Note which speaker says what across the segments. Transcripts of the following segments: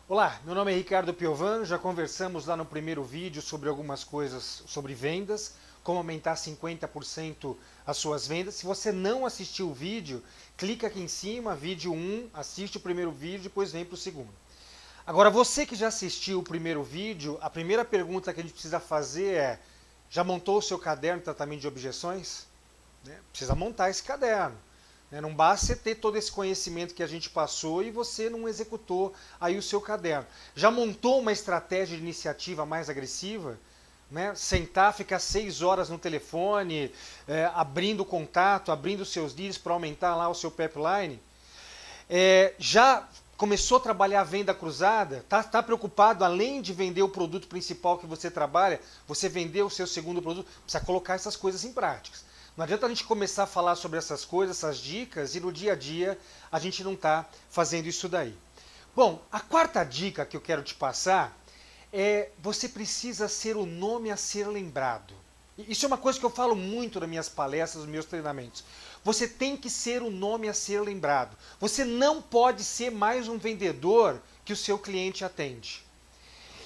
Speaker 1: Olá, meu nome é Ricardo Piovan, já conversamos lá no primeiro vídeo sobre algumas coisas sobre vendas, como aumentar 50% as suas vendas. Se você não assistiu o vídeo, clica aqui em cima, vídeo 1, assiste o primeiro vídeo, depois vem para o segundo. Agora, você que já assistiu o primeiro vídeo, a primeira pergunta que a gente precisa fazer é: já montou o seu caderno de tratamento de objeções? Precisa montar esse caderno. Não basta você ter todo esse conhecimento que a gente passou e você não executou aí o seu caderno. Já montou uma estratégia de iniciativa mais agressiva? Sentar, ficar 6 horas no telefone, abrindo contato, abrindo seus leads para aumentar lá o seu pipeline? Já começou a trabalhar a venda cruzada? Tá preocupado, além de vender o produto principal que você trabalha, você vender o seu segundo produto? Precisa colocar essas coisas em práticas. Não adianta a gente começar a falar sobre essas coisas, essas dicas, e no dia a dia a gente não está fazendo isso daí. Bom, a quarta dica que eu quero te passar é: você precisa ser o nome a ser lembrado. Isso é uma coisa que eu falo muito nas minhas palestras, nos meus treinamentos. Você tem que ser o nome a ser lembrado. Você não pode ser mais um vendedor que o seu cliente atende.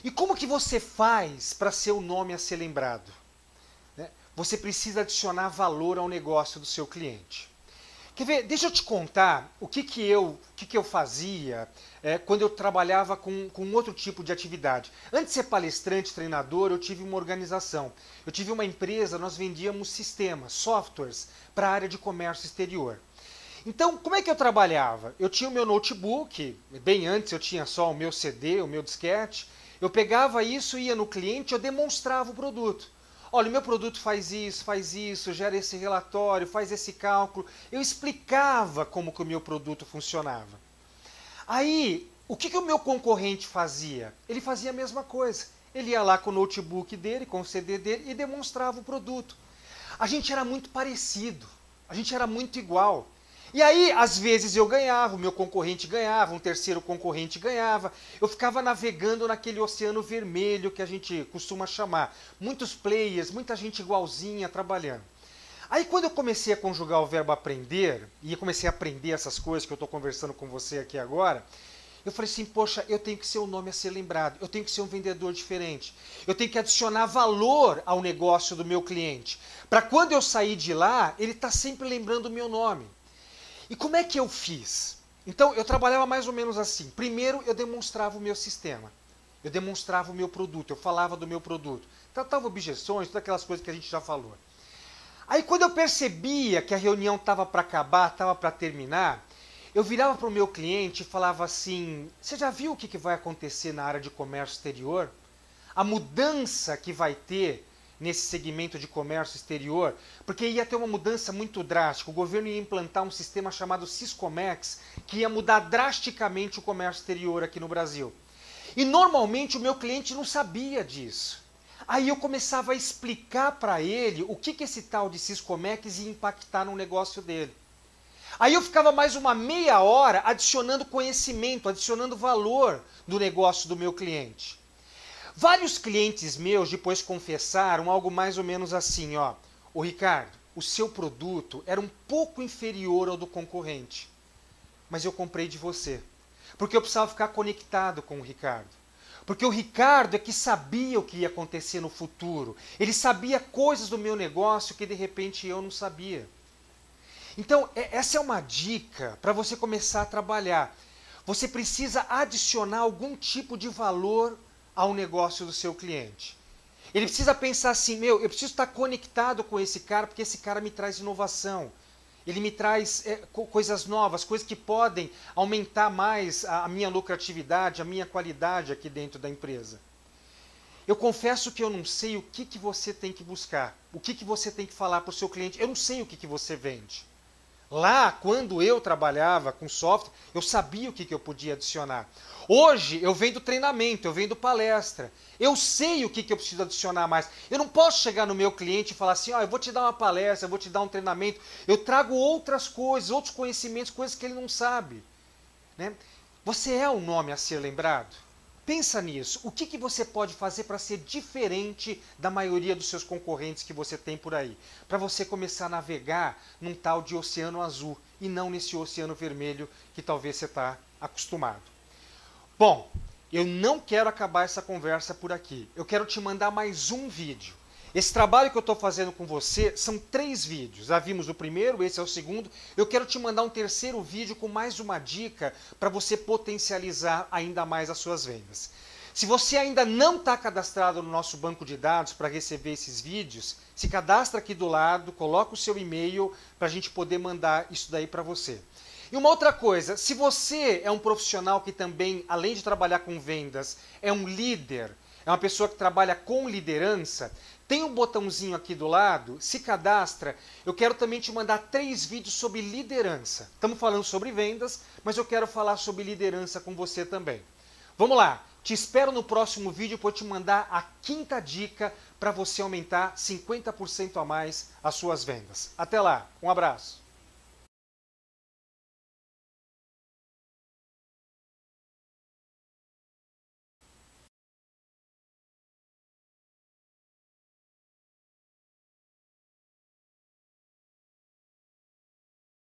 Speaker 1: E como que você faz para ser o nome a ser lembrado? Você precisa adicionar valor ao negócio do seu cliente. Quer ver? Deixa eu te contar o que eu fazia quando eu trabalhava com outro tipo de atividade. Antes de ser palestrante, treinador, eu tive uma organização. Eu tive uma empresa, nós vendíamos sistemas, softwares para a área de comércio exterior. Então, como é que eu trabalhava? Eu tinha o meu notebook, bem antes eu tinha só o meu CD, o meu disquete. Eu pegava isso, ia no cliente, eu demonstrava o produto. Olha, o meu produto faz isso, gera esse relatório, faz esse cálculo. Eu explicava como que o meu produto funcionava. Aí, o que o meu concorrente fazia? Ele fazia a mesma coisa. Ele ia lá com o notebook dele, com o CD dele e demonstrava o produto. A gente era muito parecido, a gente era muito igual. E aí, às vezes eu ganhava, o meu concorrente ganhava, um terceiro concorrente ganhava. Eu ficava navegando naquele oceano vermelho que a gente costuma chamar. Muitos players, muita gente igualzinha trabalhando. Aí quando eu comecei a conjugar o verbo aprender, e eu comecei a aprender essas coisas que eu estou conversando com você aqui agora, eu falei assim: poxa, eu tenho que ser um nome a ser lembrado, eu tenho que ser um vendedor diferente, eu tenho que adicionar valor ao negócio do meu cliente, para quando eu sair de lá, ele está sempre lembrando o meu nome. E como é que eu fiz? Então, eu trabalhava mais ou menos assim. Primeiro, eu demonstrava o meu sistema. Eu demonstrava o meu produto, eu falava do meu produto. Tratava objeções, todas aquelas coisas que a gente já falou. Aí, quando eu percebia que a reunião estava para acabar, estava para terminar, eu virava para o meu cliente e falava assim: você já viu o que vai acontecer na área de comércio exterior? A mudança que vai ter nesse segmento de comércio exterior, porque ia ter uma mudança muito drástica. O governo ia implantar um sistema chamado Siscomex, que ia mudar drasticamente o comércio exterior aqui no Brasil. E normalmente o meu cliente não sabia disso. Aí eu começava a explicar para ele o que esse tal de Siscomex ia impactar no negócio dele. Aí eu ficava mais uma meia hora adicionando conhecimento, adicionando valor no negócio do meu cliente. Vários clientes meus depois confessaram algo mais ou menos assim: ô Ricardo, o seu produto era um pouco inferior ao do concorrente, mas eu comprei de você, porque eu precisava ficar conectado com o Ricardo. Porque o Ricardo é que sabia o que ia acontecer no futuro, ele sabia coisas do meu negócio que de repente eu não sabia. Então, essa é uma dica para você começar a trabalhar. Você precisa adicionar algum tipo de valor ao negócio do seu cliente. Ele precisa pensar assim: eu preciso estar conectado com esse cara, porque esse cara me traz inovação. Ele me traz coisas novas, coisas que podem aumentar mais a minha lucratividade, a minha qualidade aqui dentro da empresa. Eu confesso que eu não sei o que você tem que buscar, o que você tem que falar para o seu cliente. Eu não sei o que você vende. Lá, quando eu trabalhava com software, eu sabia o que eu podia adicionar. Hoje, eu vendo treinamento, eu vendo palestra. Eu sei o que eu preciso adicionar mais. Eu não posso chegar no meu cliente e falar assim: eu vou te dar uma palestra, eu vou te dar um treinamento. Eu trago outras coisas, outros conhecimentos, coisas que ele não sabe. Você é um nome a ser lembrado? Pensa nisso. O que você pode fazer para ser diferente da maioria dos seus concorrentes que você tem por aí? Para você começar a navegar num tal de oceano azul e não nesse oceano vermelho que talvez você está acostumado. Bom, eu não quero acabar essa conversa por aqui. Eu quero te mandar mais um vídeo. Esse trabalho que eu estou fazendo com você são 3 vídeos. Já vimos o primeiro, esse é o segundo. Eu quero te mandar um terceiro vídeo com mais uma dica para você potencializar ainda mais as suas vendas. Se você ainda não está cadastrado no nosso banco de dados para receber esses vídeos, se cadastra aqui do lado, coloca o seu e-mail para a gente poder mandar isso daí para você. E uma outra coisa, se você é um profissional que também, além de trabalhar com vendas, é um líder, é uma pessoa que trabalha com liderança, tem um botãozinho aqui do lado, se cadastra. Eu quero também te mandar 3 vídeos sobre liderança. Estamos falando sobre vendas, mas eu quero falar sobre liderança com você também. Vamos lá, te espero no próximo vídeo para eu te mandar a 5ª dica para você aumentar 50% a mais as suas vendas. Até lá, um abraço.